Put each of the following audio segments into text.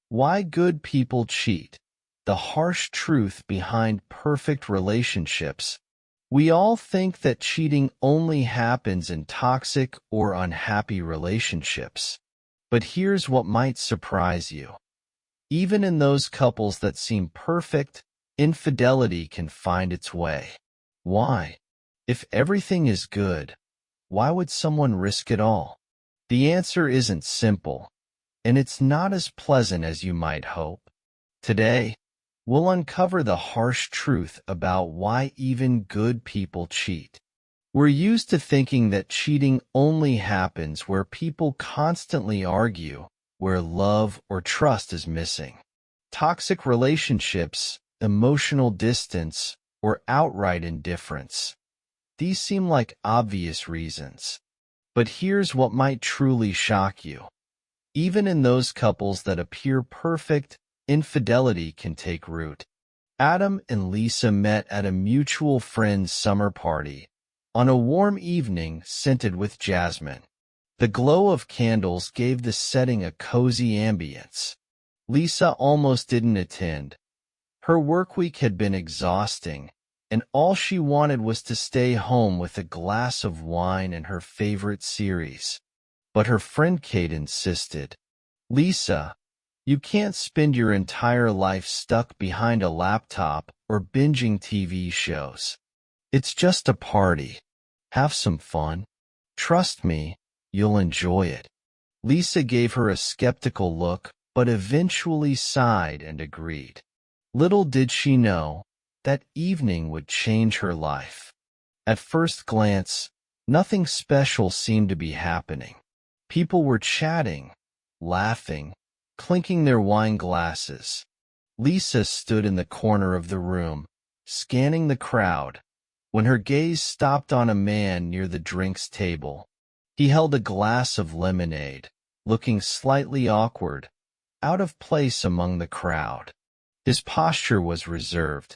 Why good people cheat. The harsh truth behind perfect relationships. We all think that cheating only happens in toxic or unhappy relationships. But here's what might surprise you. Even in those couples that seem perfect, infidelity can find its way. Why? If everything is good, why would someone risk it all? The answer isn't simple, and it's not as pleasant as you might hope. Today, we'll uncover the harsh truth about why even good people cheat. We're used to thinking that cheating only happens where people constantly argue, where love or trust is missing. Toxic relationships, emotional distance, or outright indifference. These seem like obvious reasons. But here's what might truly shock you. Even in those couples that appear perfect, infidelity can take root. Adam and Lisa met at a mutual friend's summer party, on a warm evening scented with jasmine. The glow of candles gave the setting a cozy ambience. Lisa almost didn't attend. Her work week had been exhausting, and all she wanted was to stay home with a glass of wine and her favorite series. But her friend Kate insisted. Lisa, you can't spend your entire life stuck behind a laptop or binging TV shows. It's just a party. Have some fun. Trust me, you'll enjoy it. Lisa gave her a skeptical look, but eventually sighed and agreed. Little did she know, that evening would change her life. At first glance, nothing special seemed to be happening. People were chatting, laughing, clinking their wine glasses. Lisa stood in the corner of the room, scanning the crowd, when her gaze stopped on a man near the drinks table. He held a glass of lemonade, looking slightly awkward, out of place among the crowd. His posture was reserved,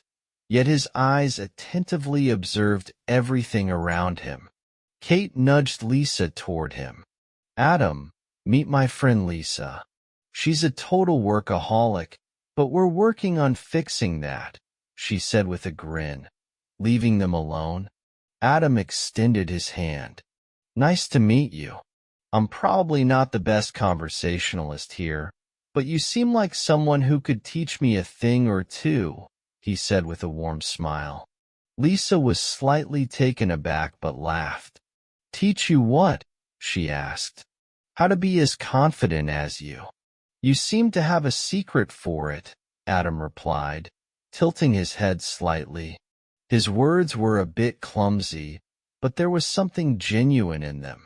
yet his eyes attentively observed everything around him. Kate nudged Lisa toward him. Adam, meet my friend Lisa. She's a total workaholic, but we're working on fixing that, she said with a grin. Leaving them alone, Adam extended his hand. Nice to meet you. I'm probably not the best conversationalist here, but you seem like someone who could teach me a thing or two, he said with a warm smile. Lisa was slightly taken aback but laughed. Teach you what? She asked. How to be as confident as you. You seem to have a secret for it, Adam replied, tilting his head slightly. His words were a bit clumsy, but there was something genuine in them.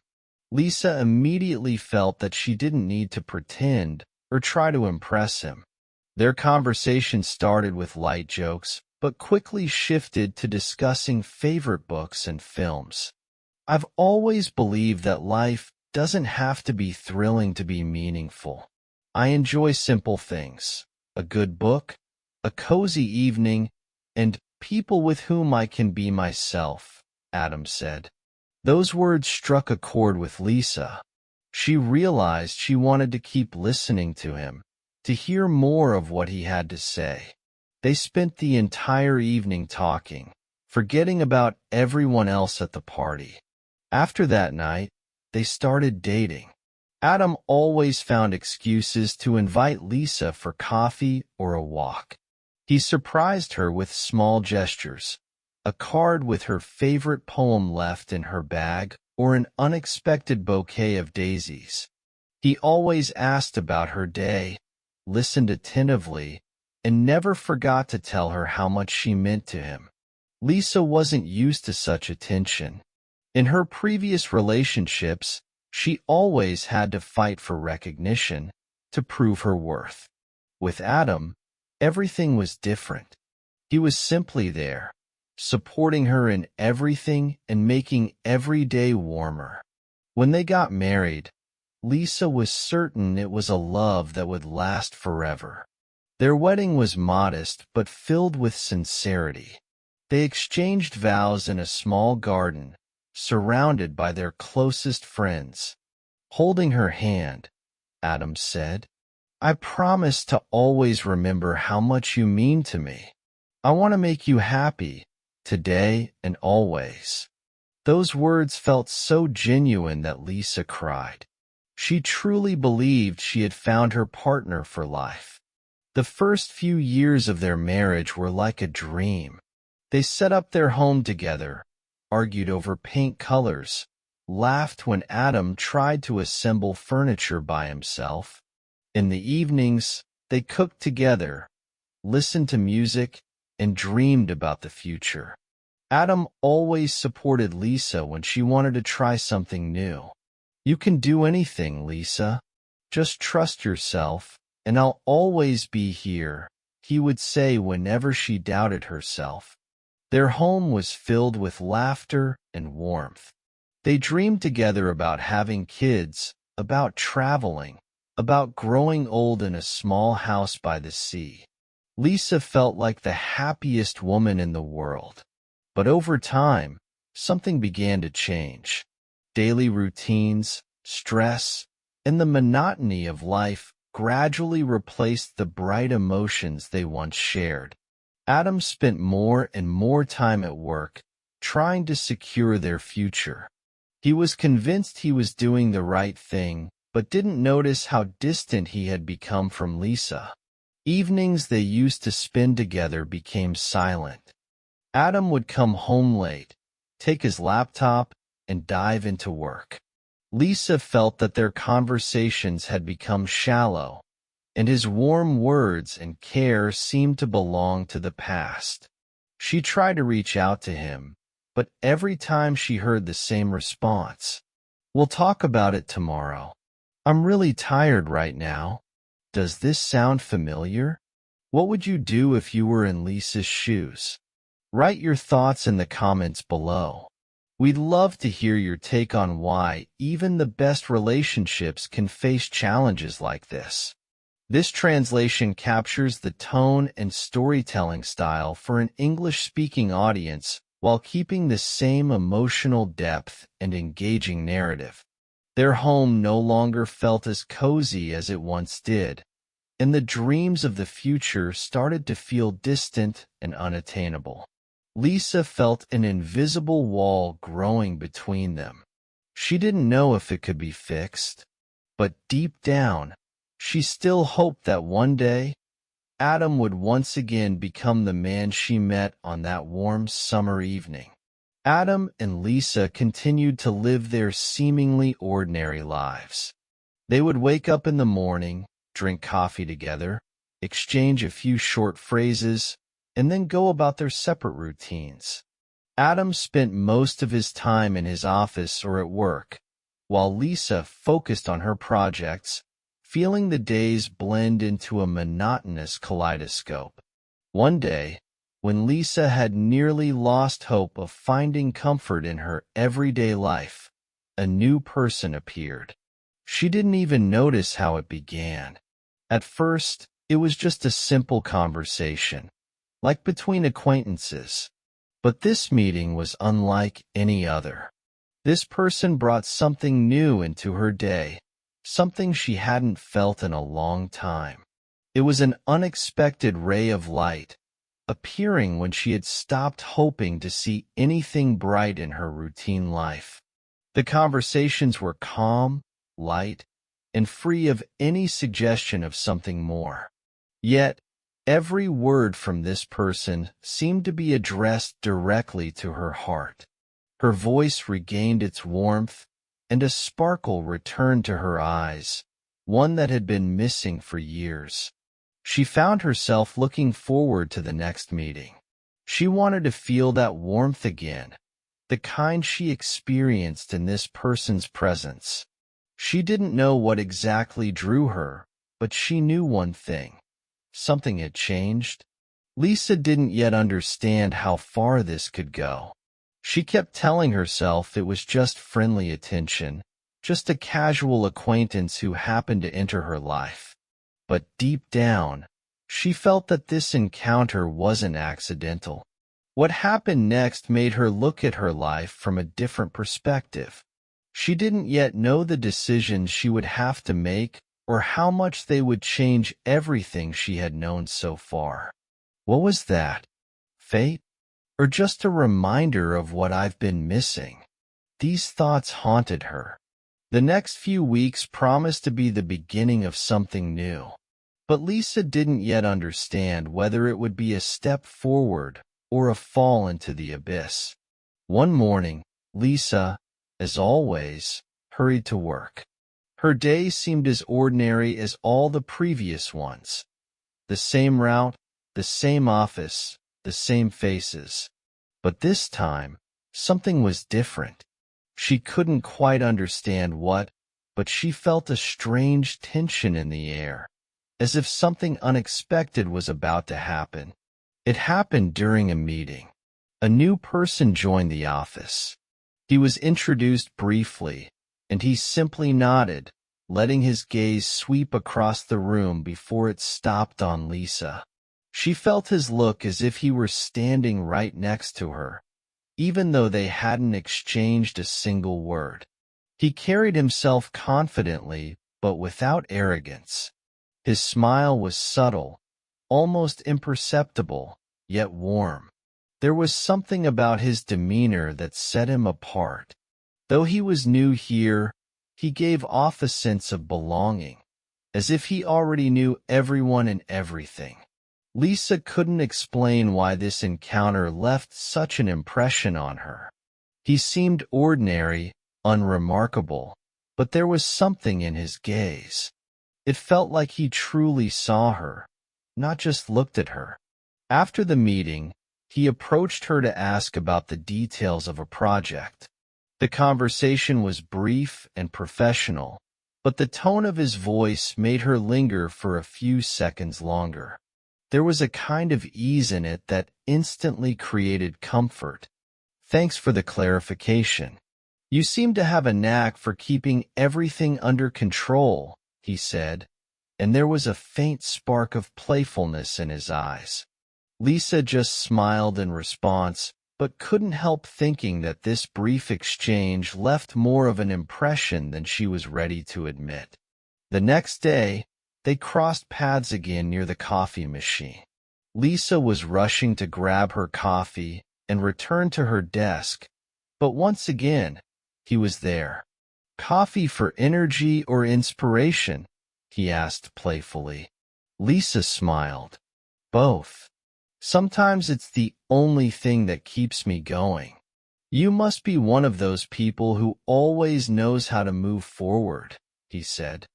Lisa immediately felt that she didn't need to pretend or try to impress him. Their conversation started with light jokes, but quickly shifted to discussing favorite books and films. I've always believed that life doesn't have to be thrilling to be meaningful. I enjoy simple things, a good book, a cozy evening, and people with whom I can be myself, Adam said. Those words struck a chord with Lisa. She realized she wanted to keep listening to him, to hear more of what he had to say. They spent the entire evening talking, forgetting about everyone else at the party. After that night, they started dating. Adam always found excuses to invite Lisa for coffee or a walk. He surprised her with small gestures, a card with her favorite poem left in her bag, or an unexpected bouquet of daisies. He always asked about her day, listened attentively, and never forgot to tell her how much she meant to him. Lisa wasn't used to such attention. In her previous relationships, she always had to fight for recognition, to prove her worth. With Adam, everything was different. He was simply there, supporting her in everything and making every day warmer. When they got married, Lisa was certain it was a love that would last forever. Their wedding was modest but filled with sincerity. They exchanged vows in a small garden, surrounded by their closest friends. Holding her hand, Adam said, I promise to always remember how much you mean to me. I want to make you happy, today and always." Those words felt so genuine that Lisa cried. She truly believed she had found her partner for life. The first few years of their marriage were like a dream. They set up their home together, argued over paint colors, laughed when Adam tried to assemble furniture by himself. In the evenings, they cooked together, listened to music, and dreamed about the future. Adam always supported Lisa when she wanted to try something new. "You can do anything, Lisa. Just trust yourself, and I'll always be here," he would say whenever she doubted herself. Their home was filled with laughter and warmth. They dreamed together about having kids, about traveling, about growing old in a small house by the sea. Lisa felt like the happiest woman in the world. But over time, something began to change. Daily routines, stress, and the monotony of life gradually replaced the bright emotions they once shared. Adam spent more and more time at work, trying to secure their future. He was convinced he was doing the right thing, but didn't notice how distant he had become from Lisa. Evenings they used to spend together became silent. Adam would come home late, take his laptop, and dive into work. Lisa felt that their conversations had become shallow, and his warm words and care seemed to belong to the past. She tried to reach out to him, but every time she heard the same response: "We'll talk about it tomorrow. I'm really tired right now." Does this sound familiar? What would you do if you were in Lisa's shoes? Write your thoughts in the comments below. We'd love to hear your take on why even the best relationships can face challenges like this. This translation captures the tone and storytelling style for an English-speaking audience while keeping the same emotional depth and engaging narrative. Their home no longer felt as cozy as it once did, and the dreams of the future started to feel distant and unattainable. Lisa felt an invisible wall growing between them. She didn't know if it could be fixed, but deep down, she still hoped that one day, Adam would once again become the man she met on that warm summer evening. Adam and Lisa continued to live their seemingly ordinary lives. They would wake up in the morning, drink coffee together, exchange a few short phrases, and then go about their separate routines. Adam spent most of his time in his office or at work, while Lisa focused on her projects, feeling the days blend into a monotonous kaleidoscope. One day, when Lisa had nearly lost hope of finding comfort in her everyday life, a new person appeared. She didn't even notice how it began. At first, it was just a simple conversation, like between acquaintances. But this meeting was unlike any other. This person brought something new into her day, something she hadn't felt in a long time. It was an unexpected ray of light, appearing when she had stopped hoping to see anything bright in her routine life. The conversations were calm, light, and free of any suggestion of something more. Yet, every word from this person seemed to be addressed directly to her heart. Her voice regained its warmth, and a sparkle returned to her eyes, one that had been missing for years. She found herself looking forward to the next meeting. She wanted to feel that warmth again, the kind she experienced in this person's presence. She didn't know what exactly drew her, but she knew one thing. Something had changed. Lisa didn't yet understand how far this could go. She kept telling herself it was just friendly attention, just a casual acquaintance who happened to enter her life. But deep down, she felt that this encounter wasn't accidental. What happened next made her look at her life from a different perspective. She didn't yet know the decisions she would have to make or how much they would change everything she had known so far. What was that? Fate? Or just a reminder of what I've been missing? These thoughts haunted her. The next few weeks promised to be the beginning of something new. But Lisa didn't yet understand whether it would be a step forward or a fall into the abyss. One morning, Lisa, as always, hurried to work. Her day seemed as ordinary as all the previous ones. The same route, the same office, the same faces. But this time, something was different. She couldn't quite understand what, but she felt a strange tension in the air, as if something unexpected was about to happen. It happened during a meeting. A new person joined the office. He was introduced briefly, and he simply nodded, letting his gaze sweep across the room before it stopped on Lisa. She felt his look as if he were standing right next to her, even though they hadn't exchanged a single word. He carried himself confidently, but without arrogance. His smile was subtle, almost imperceptible, yet warm. There was something about his demeanor that set him apart. Though he was new here, he gave off a sense of belonging, as if he already knew everyone and everything. Lisa couldn't explain why this encounter left such an impression on her. He seemed ordinary, unremarkable, but there was something in his gaze. It felt like he truly saw her, not just looked at her. After the meeting, he approached her to ask about the details of a project. The conversation was brief and professional, but the tone of his voice made her linger for a few seconds longer. There was a kind of ease in it that instantly created comfort. "Thanks for the clarification. You seem to have a knack for keeping everything under control," he said, and there was a faint spark of playfulness in his eyes. Lisa just smiled in response, but couldn't help thinking that this brief exchange left more of an impression than she was ready to admit. The next day, they crossed paths again near the coffee machine. Lisa was rushing to grab her coffee and return to her desk, but once again, he was there. "Coffee for energy or inspiration?" he asked playfully. Lisa smiled. "Both. Sometimes it's the only thing that keeps me going." "You must be one of those people who always knows how to move forward," he said.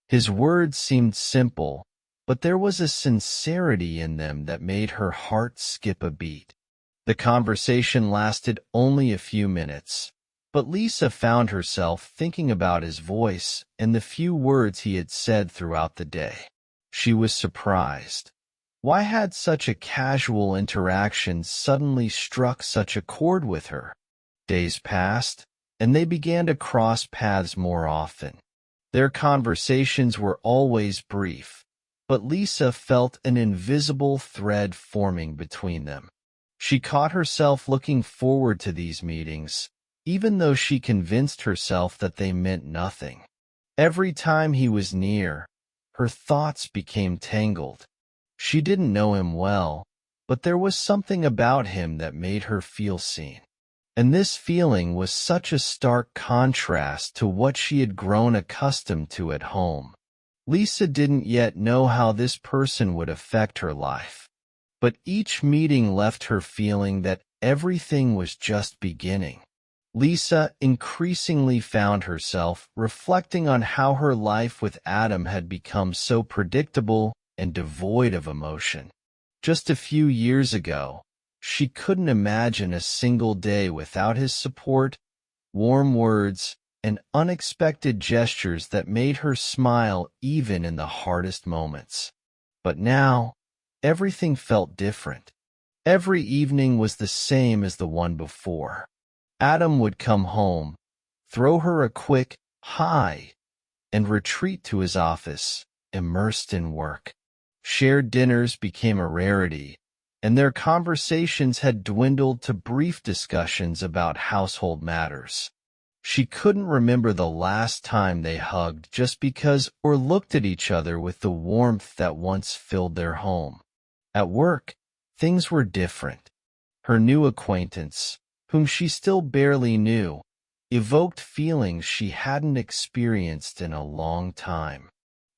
His words seemed simple, but there was a sincerity in them that made her heart skip a beat. The conversation lasted only a few minutes, but Lisa found herself thinking about his voice and the few words he had said throughout the day. She was surprised. Why had such a casual interaction suddenly struck such a chord with her? Days passed, and they began to cross paths more often. Their conversations were always brief, but Lisa felt an invisible thread forming between them. She caught herself looking forward to these meetings, even though she convinced herself that they meant nothing. Every time he was near, her thoughts became tangled. She didn't know him well, but there was something about him that made her feel seen. And this feeling was such a stark contrast to what she had grown accustomed to at home. Lisa didn't yet know how this person would affect her life, but each meeting left her feeling that everything was just beginning. Lisa increasingly found herself reflecting on how her life with Adam had become so predictable and devoid of emotion. Just a few years ago, she couldn't imagine a single day without his support, warm words, and unexpected gestures that made her smile even in the hardest moments. But now, everything felt different. Every evening was the same as the one before. Adam would come home, throw her a quick "hi," and retreat to his office, immersed in work. Shared dinners became a rarity, and their conversations had dwindled to brief discussions about household matters. She couldn't remember the last time they hugged just because or looked at each other with the warmth that once filled their home. At work, things were different. Her new acquaintance, whom she still barely knew, evoked feelings she hadn't experienced in a long time.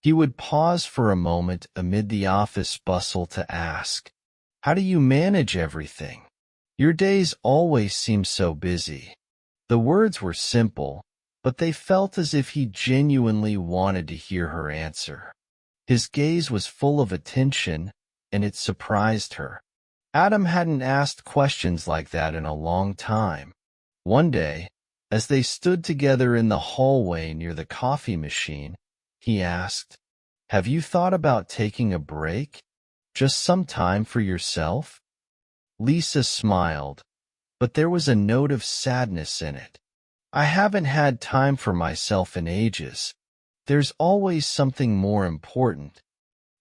He would pause for a moment amid the office bustle to ask, "How do you manage everything? Your days always seem so busy." The words were simple, but they felt as if he genuinely wanted to hear her answer. His gaze was full of attention, and it surprised her. Adam hadn't asked questions like that in a long time. One day, as they stood together in the hallway near the coffee machine, he asked, "Have you thought about taking a break? Just some time for yourself?" Lisa smiled, but there was a note of sadness in it. "I haven't had time for myself in ages. There's always something more important."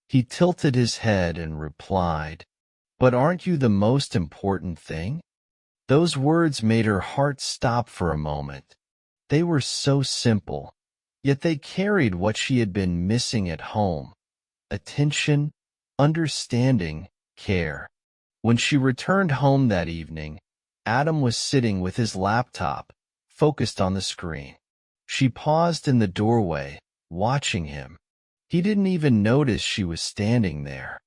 He tilted his head and replied, "But aren't you the most important thing?" Those words made her heart stop for a moment. They were so simple, yet they carried what she had been missing at home: attention, understanding, care. When she returned home that evening, Adam was sitting with his laptop, focused on the screen. She paused in the doorway, watching him. He didn't even notice she was standing there.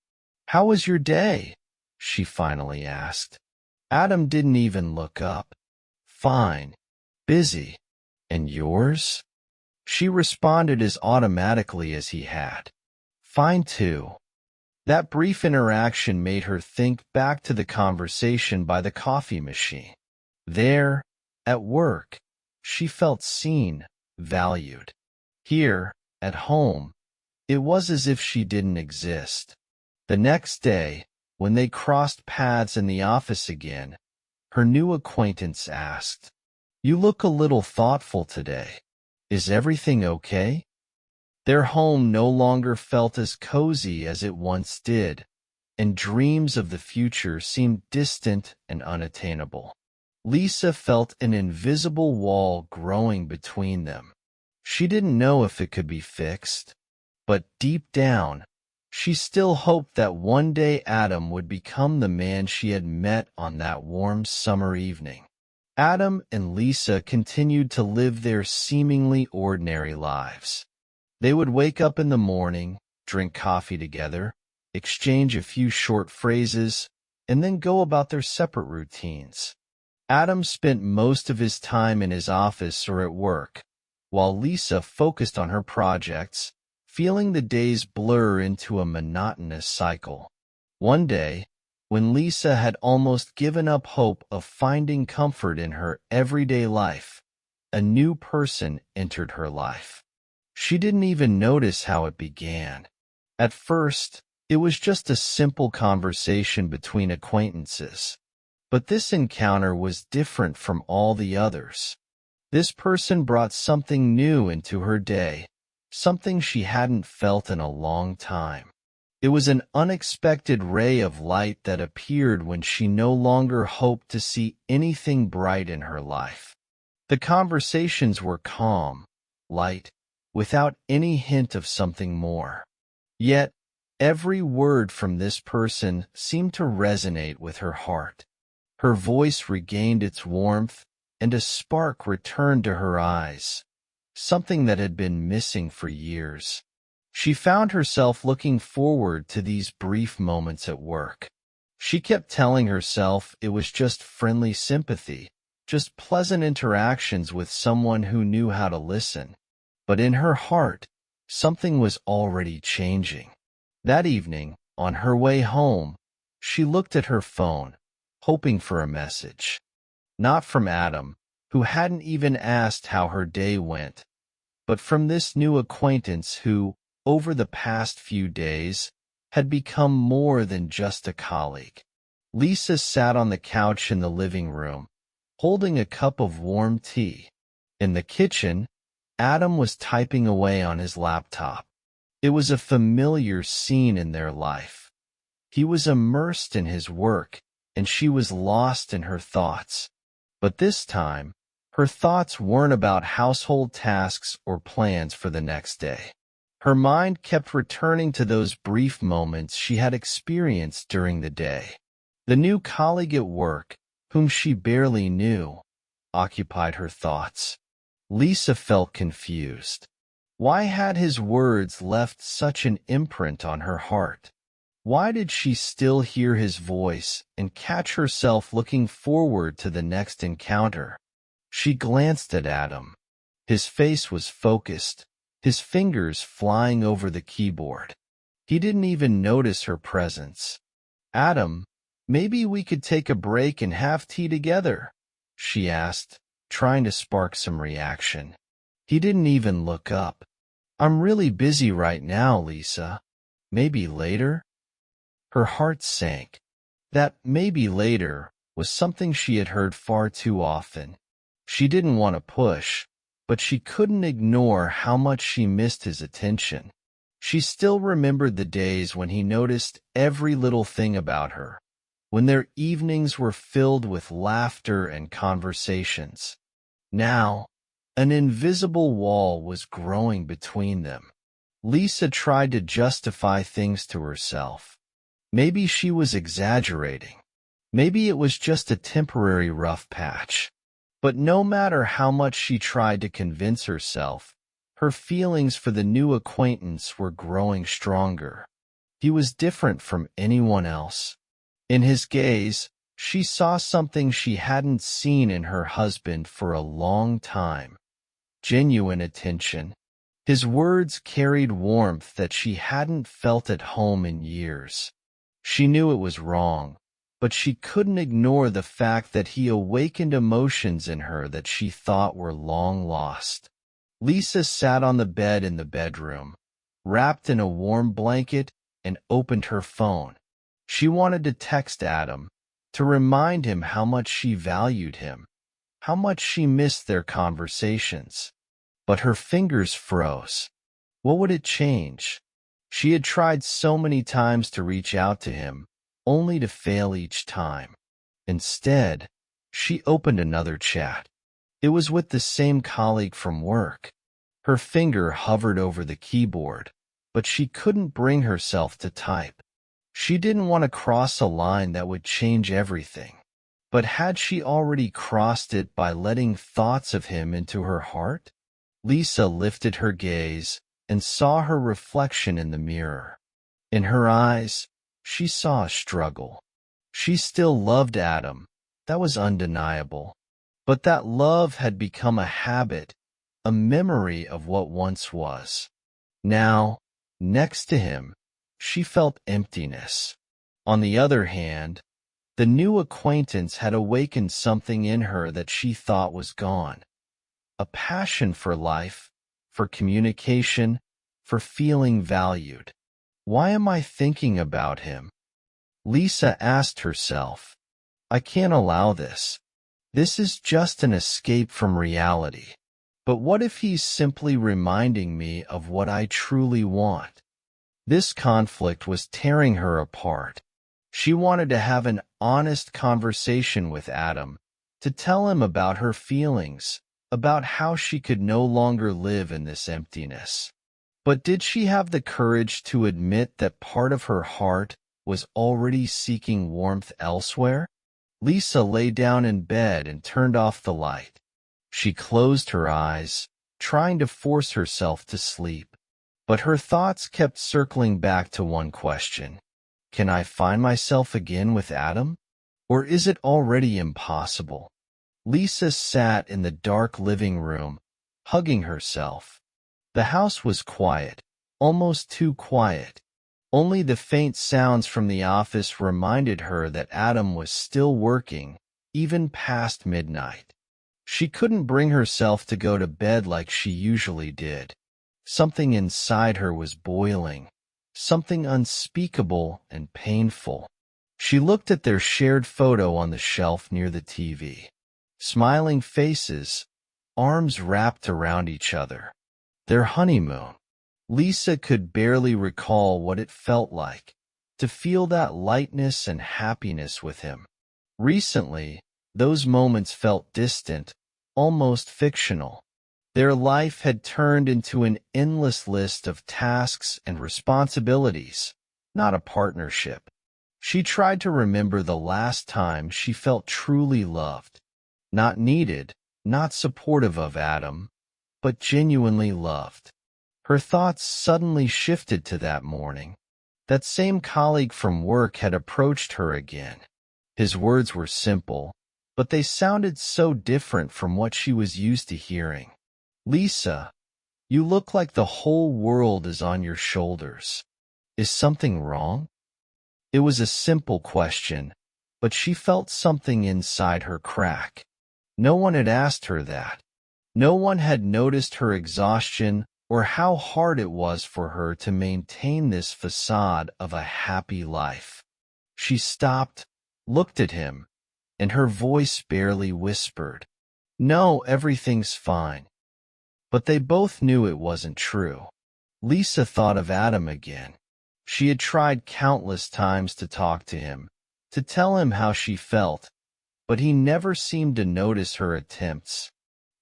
"How was your day?" she finally asked. Adam didn't even look up. "Fine. Busy. And yours?" She responded as automatically as he had. "Fine too." That brief interaction made her think back to the conversation by the coffee machine. There, at work, she felt seen, valued. Here, at home, it was as if she didn't exist. The next day, when they crossed paths in the office again, her new acquaintance asked, "You look a little thoughtful today. Is everything okay?" Their home no longer felt as cozy as it once did, and dreams of the future seemed distant and unattainable. Lisa felt an invisible wall growing between them. She didn't know if it could be fixed, but deep down, she still hoped that one day Adam would become the man she had met on that warm summer evening. Adam and Lisa continued to live their seemingly ordinary lives. They would wake up in the morning, drink coffee together, exchange a few short phrases, and then go about their separate routines. Adam spent most of his time in his office or at work, while Lisa focused on her projects, feeling the days blur into a monotonous cycle. One day, when Lisa had almost given up hope of finding comfort in her everyday life, a new person entered her life. She didn't even notice how it began. At first, it was just a simple conversation between acquaintances. But this encounter was different from all the others. This person brought something new into her day, something she hadn't felt in a long time. It was an unexpected ray of light that appeared when she no longer hoped to see anything bright in her life. The conversations were calm, light, without any hint of something more. Yet, every word from this person seemed to resonate with her heart. Her voice regained its warmth, and a spark returned to her eyes, something that had been missing for years. She found herself looking forward to these brief moments at work. She kept telling herself it was just friendly sympathy, just pleasant interactions with someone who knew how to listen. But in her heart, something was already changing. That evening, on her way home, she looked at her phone, hoping for a message. Not from Adam, who hadn't even asked how her day went, but from this new acquaintance who, over the past few days, had become more than just a colleague. Lisa sat on the couch in the living room, holding a cup of warm tea. In the kitchen, Adam was typing away on his laptop. It was a familiar scene in their life. He was immersed in his work, and she was lost in her thoughts. But this time, Her thoughts weren't about household tasks or plans for the next day. Her mind kept returning to those brief moments she had experienced during the day. The new colleague at work, whom she barely knew, occupied her thoughts. Lisa felt confused. Why had his words left such an imprint on her heart? Why did she still hear his voice and catch herself looking forward to the next encounter? She glanced at Adam. His face was focused, his fingers flying over the keyboard. He didn't even notice her presence. "Adam, maybe we could take a break and have tea together," she asked, trying to spark some reaction. He didn't even look up. "I'm really busy right now, Lisa. Maybe later?" Her heart sank. That "maybe later" was something she had heard far too often. She didn't want to push, but she couldn't ignore how much she missed his attention. She still remembered the days when he noticed every little thing about her, when their evenings were filled with laughter and conversations. Now, an invisible wall was growing between them. Lisa tried to justify things to herself. Maybe she was exaggerating. Maybe it was just a temporary rough patch. But no matter how much she tried to convince herself, her feelings for the new acquaintance were growing stronger. He was different from anyone else. In his gaze, she saw something she hadn't seen in her husband for a long time. Genuine attention. His words carried warmth that she hadn't felt at home in years. She knew it was wrong, but she couldn't ignore the fact that he awakened emotions in her that she thought were long lost. Lisa sat on the bed in the bedroom, wrapped in a warm blanket, and opened her phone. She wanted to text Adam, to remind him how much she valued him, how much she missed their conversations. But her fingers froze. What would it change? She had tried so many times to reach out to him, only to fail each time. Instead, she opened another chat. It was with the same colleague from work. Her finger hovered over the keyboard, but she couldn't bring herself to type. She didn't want to cross a line that would change everything. But had she already crossed it by letting thoughts of him into her heart? Lisa lifted her gaze and saw her reflection in the mirror. In her eyes, she saw a struggle. She still loved Adam. That was undeniable. But that love had become a habit, a memory of what once was. Now, next to him, she felt emptiness. On the other hand, the new acquaintance had awakened something in her that she thought was gone. A passion for life, for communication, for feeling valued. Why am I thinking about him? Lisa asked herself. I can't allow this. This is just an escape from reality. But what if he's simply reminding me of what I truly want? This conflict was tearing her apart. She wanted to have an honest conversation with Adam, to tell him about her feelings, about how she could no longer live in this emptiness. But did she have the courage to admit that part of her heart was already seeking warmth elsewhere? Lisa lay down in bed and turned off the light. She closed her eyes, trying to force herself to sleep. But her thoughts kept circling back to one question. Can I find myself again with Adam? Or is it already impossible? Lisa sat in the dark living room, hugging herself. The house was quiet, almost too quiet. Only the faint sounds from the office reminded her that Adam was still working, even past midnight. She couldn't bring herself to go to bed like she usually did. Something inside her was boiling, something unspeakable and painful. She looked at their shared photo on the shelf near the TV. Smiling faces, arms wrapped around each other. Their honeymoon. Lisa could barely recall what it felt like to feel that lightness and happiness with him. Recently, those moments felt distant, almost fictional. Their life had turned into an endless list of tasks and responsibilities, not a partnership. She tried to remember the last time she felt truly loved, not needed, not supportive of Adam, but genuinely loved. Her thoughts suddenly shifted to that morning. That same colleague from work had approached her again. His words were simple, but they sounded so different from what she was used to hearing. "Lisa, you look like the whole world is on your shoulders. Is something wrong?" It was a simple question, but she felt something inside her crack. No one had asked her that. No one had noticed her exhaustion or how hard it was for her to maintain this facade of a happy life. She stopped, looked at him, and her voice barely whispered, "No, everything's fine." But they both knew it wasn't true. Lisa thought of Adam again. She had tried countless times to talk to him, to tell him how she felt, but he never seemed to notice her attempts.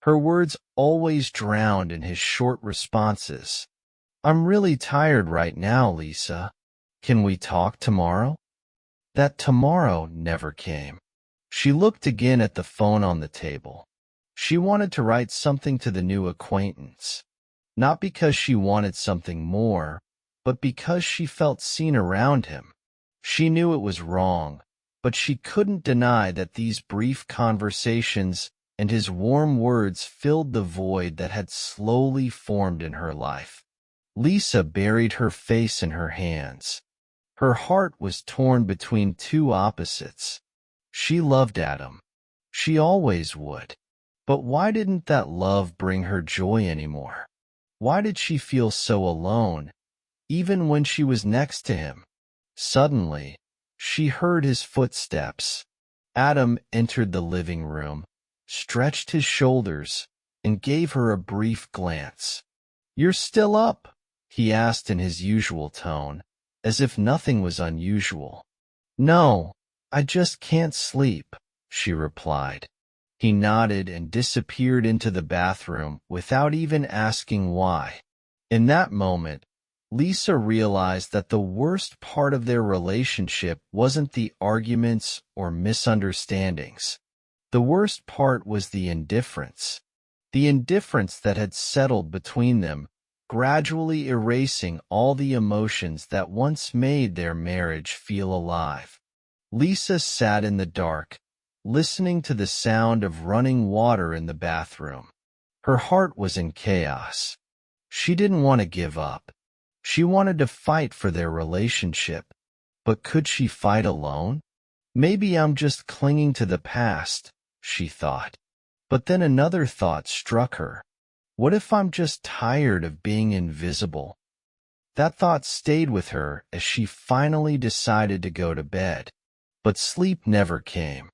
Her words always drowned in his short responses. "I'm really tired right now, Lisa. Can we talk tomorrow?" That tomorrow never came. She looked again at the phone on the table. She wanted to write something to the new acquaintance, not because she wanted something more, but because she felt seen around him. She knew it was wrong, but she couldn't deny that these brief conversations and his warm words filled the void that had slowly formed in her life. Lisa buried her face in her hands. Her heart was torn between two opposites. She loved Adam. She always would. But why didn't that love bring her joy anymore? Why did she feel so alone, even when she was next to him? Suddenly, she heard his footsteps. Adam entered the living room, stretched his shoulders, and gave her a brief glance. "You're still up?" he asked in his usual tone, as if nothing was unusual. "No, I just can't sleep," she replied. He nodded and disappeared into the bathroom without even asking why. In that moment, Lisa realized that the worst part of their relationship wasn't the arguments or misunderstandings. The worst part was the indifference that had settled between them, gradually erasing all the emotions that once made their marriage feel alive. Lisa sat in the dark, listening to the sound of running water in the bathroom. Her heart was in chaos. She didn't want to give up. She wanted to fight for their relationship. But could she fight alone? "Maybe I'm just clinging to the past," she thought. But then another thought struck her. What if I'm just tired of being invisible? That thought stayed with her as she finally decided to go to bed. But sleep never came.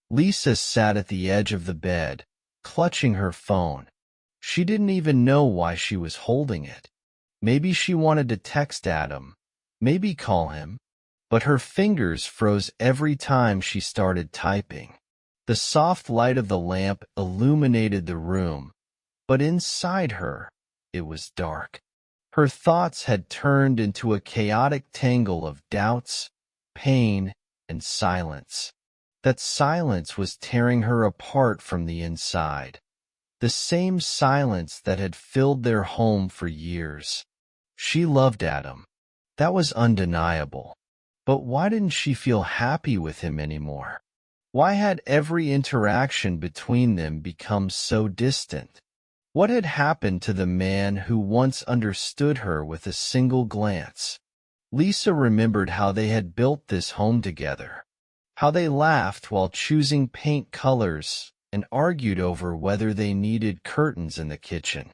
Lisa sat at the edge of the bed, clutching her phone. She didn't even know why she was holding it. Maybe she wanted to text Adam, maybe call him, but her fingers froze every time she started typing. The soft light of the lamp illuminated the room, but inside her, it was dark. Her thoughts had turned into a chaotic tangle of doubts, pain, and silence. That silence was tearing her apart from the inside. The same silence that had filled their home for years. She loved Adam. That was undeniable. But why didn't she feel happy with him anymore? Why had every interaction between them become so distant? What had happened to the man who once understood her with a single glance? Lisa remembered how they had built this home together. How they laughed while choosing paint colors and argued over whether they needed curtains in the kitchen.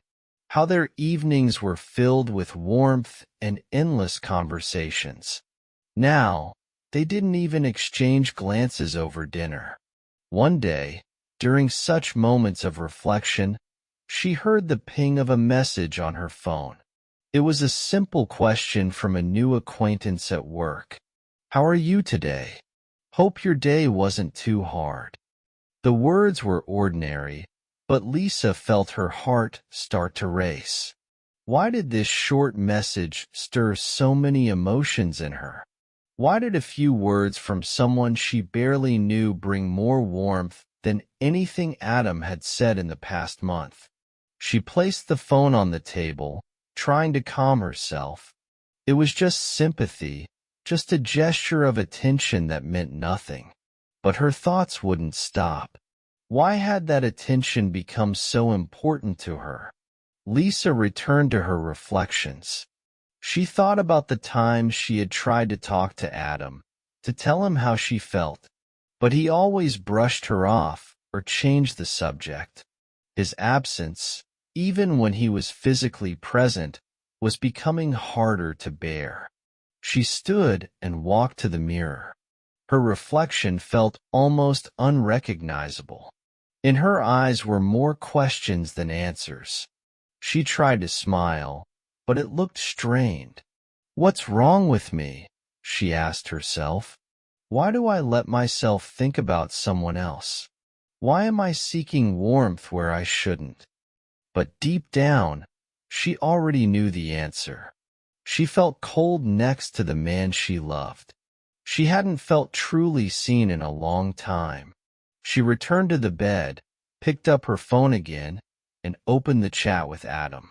How their evenings were filled with warmth and endless conversations. Now, they didn't even exchange glances over dinner. One day, during such moments of reflection, she heard the ping of a message on her phone. It was a simple question from a new acquaintance at work. "How are you today? Hope your day wasn't too hard." The words were ordinary, But Lisa felt her heart start to race. Why did this short message stir so many emotions in her? Why did a few words from someone she barely knew bring more warmth than anything Adam had said in the past month? She placed the phone on the table, trying to calm herself. It was just sympathy, just a gesture of attention that meant nothing. But her thoughts wouldn't stop. Why had that attention become so important to her? Lisa returned to her reflections. She thought about the times she had tried to talk to Adam, to tell him how she felt, but he always brushed her off or changed the subject. His absence, even when he was physically present, was becoming harder to bear. She stood and walked to the mirror. Her reflection felt almost unrecognizable. In her eyes were more questions than answers. She tried to smile, but it looked strained. "What's wrong with me?" she asked herself. "Why do I let myself think about someone else? Why am I seeking warmth where I shouldn't?" But deep down, she already knew the answer. She felt cold next to the man she loved. She hadn't felt truly seen in a long time. She returned to the bed, picked up her phone again, and opened the chat with Adam.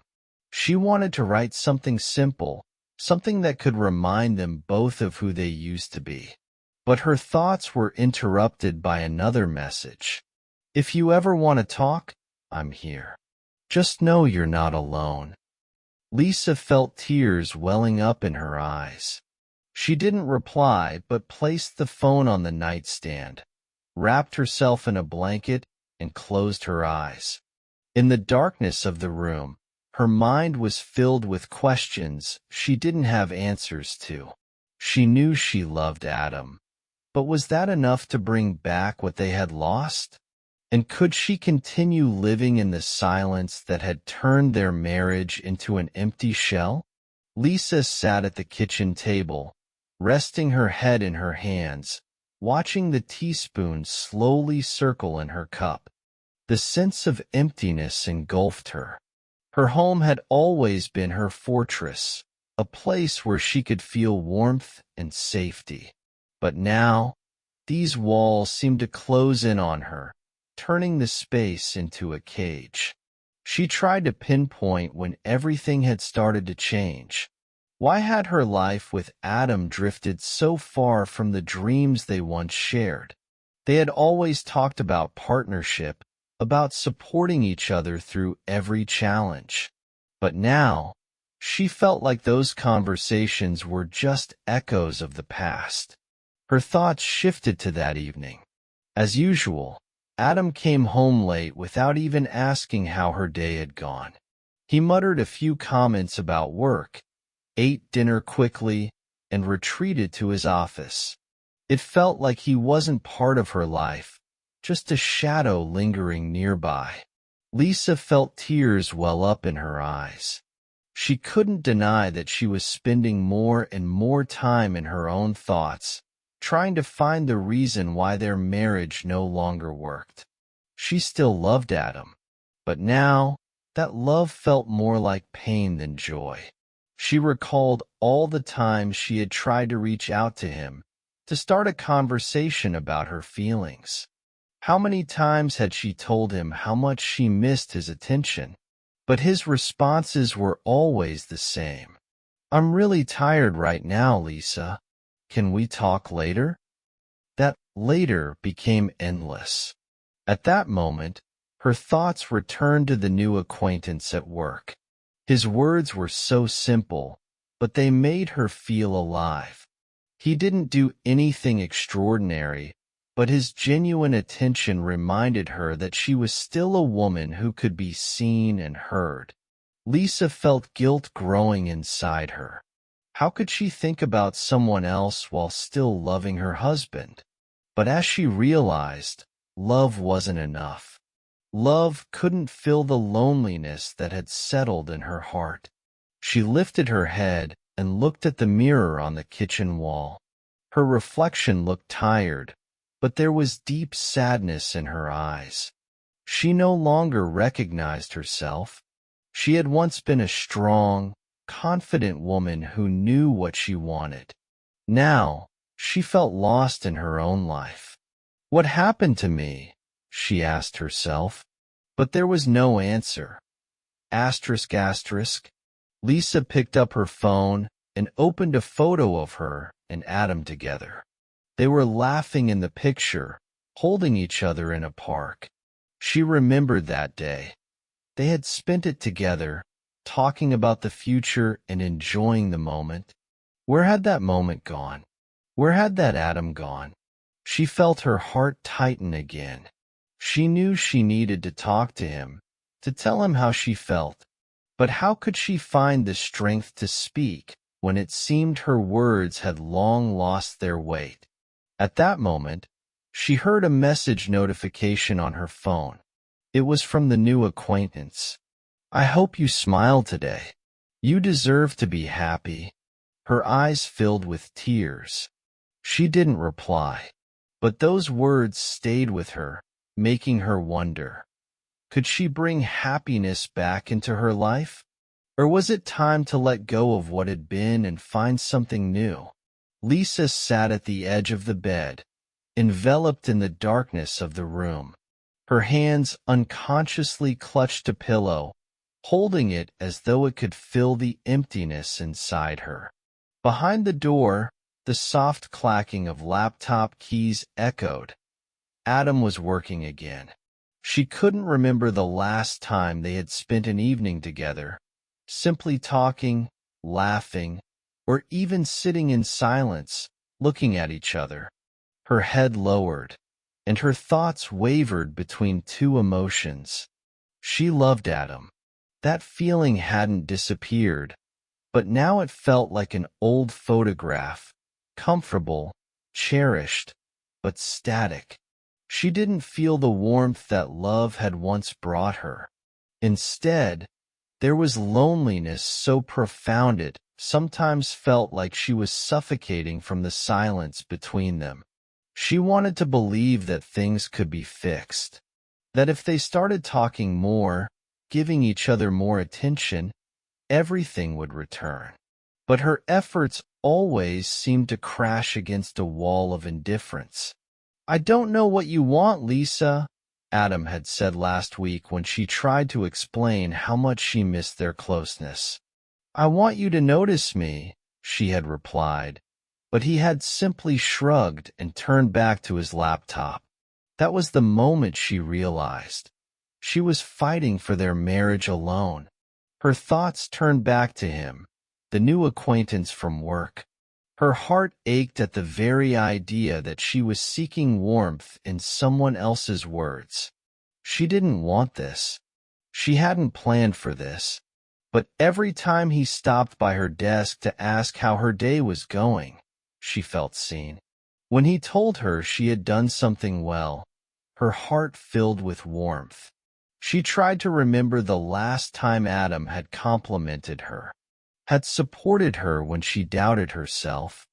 She wanted to write something simple, something that could remind them both of who they used to be. But her thoughts were interrupted by another message. "If you ever want to talk, I'm here. Just know you're not alone." Lisa felt tears welling up in her eyes. She didn't reply, but placed the phone on the nightstand, wrapped herself in a blanket, and closed her eyes. In the darkness of the room, her mind was filled with questions she didn't have answers to. She knew she loved Adam, but was that enough to bring back what they had lost? And could she continue living in the silence that had turned their marriage into an empty shell? Lisa sat at the kitchen table, resting her head in her hands, watching the teaspoon slowly circle in her cup. The sense of emptiness engulfed her. Her home had always been her fortress, a place where she could feel warmth and safety. But now, these walls seemed to close in on her, turning the space into a cage. She tried to pinpoint when everything had started to change. Why had her life with Adam drifted so far from the dreams they once shared? They had always talked about partnership, about supporting each other through every challenge. But now, she felt like those conversations were just echoes of the past. Her thoughts shifted to that evening. As usual, Adam came home late without even asking how her day had gone. He muttered a few comments about work, ate dinner quickly, and retreated to his office. It felt like he wasn't part of her life, just a shadow lingering nearby. Lisa felt tears well up in her eyes. She couldn't deny that she was spending more and more time in her own thoughts, trying to find the reason why their marriage no longer worked. She still loved Adam, but now that love felt more like pain than joy. She recalled all the times she had tried to reach out to him, to start a conversation about her feelings. How many times had she told him how much she missed his attention? But his responses were always the same. "I'm really tired right now, Lisa. Can we talk later?" That later became endless. At that moment, her thoughts returned to the new acquaintance at work. His words were so simple, but they made her feel alive. He didn't do anything extraordinary, but his genuine attention reminded her that she was still a woman who could be seen and heard. Lisa felt guilt growing inside her. How could she think about someone else while still loving her husband? But as she realized, love wasn't enough. Love couldn't fill the loneliness that had settled in her heart. She lifted her head and looked at the mirror on the kitchen wall. Her reflection looked tired, but there was deep sadness in her eyes. She no longer recognized herself. She had once been a strong, confident woman who knew what she wanted. Now, she felt lost in her own life. What happened to me? She asked herself. But there was no answer. Asterisk asterisk. Lisa picked up her phone and opened a photo of her and Adam together. They were laughing in the picture, holding each other in a park. She remembered that day. They had spent it together, talking about the future and enjoying the moment. Where had that moment gone? Where had that Adam gone? She felt her heart tighten again. She knew she needed to talk to him, to tell him how she felt. But how could she find the strength to speak when it seemed her words had long lost their weight? At that moment, she heard a message notification on her phone. It was from the new acquaintance. "I hope you smile today. You deserve to be happy." Her eyes filled with tears. She didn't reply, but those words stayed with her, making her wonder. Could she bring happiness back into her life? Or was it time to let go of what had been and find something new? Lisa sat at the edge of the bed, enveloped in the darkness of the room. Her hands unconsciously clutched a pillow, holding it as though it could fill the emptiness inside her. Behind the door, the soft clacking of laptop keys echoed. Adam was working again. She couldn't remember the last time they had spent an evening together, simply talking, laughing, or even sitting in silence, looking at each other. Her head lowered, and her thoughts wavered between two emotions. She loved Adam. That feeling hadn't disappeared, but now it felt like an old photograph, comfortable, cherished, but static. She didn't feel the warmth that love had once brought her. Instead, there was loneliness so profound it sometimes felt like she was suffocating from the silence between them. She wanted to believe that things could be fixed, that if they started talking more, giving each other more attention, everything would return. But her efforts always seemed to crash against a wall of indifference. "I don't know what you want, Lisa," Adam had said last week when she tried to explain how much she missed their closeness. "I want you to notice me," she had replied, but he had simply shrugged and turned back to his laptop. That was the moment she realized. She was fighting for their marriage alone. Her thoughts turned back to him, the new acquaintance from work. Her heart ached at the very idea that she was seeking warmth in someone else's words. She didn't want this. She hadn't planned for this. But every time he stopped by her desk to ask how her day was going, she felt seen. When he told her she had done something well, her heart filled with warmth. She tried to remember the last time Adam had complimented her, had supported her when she doubted herself,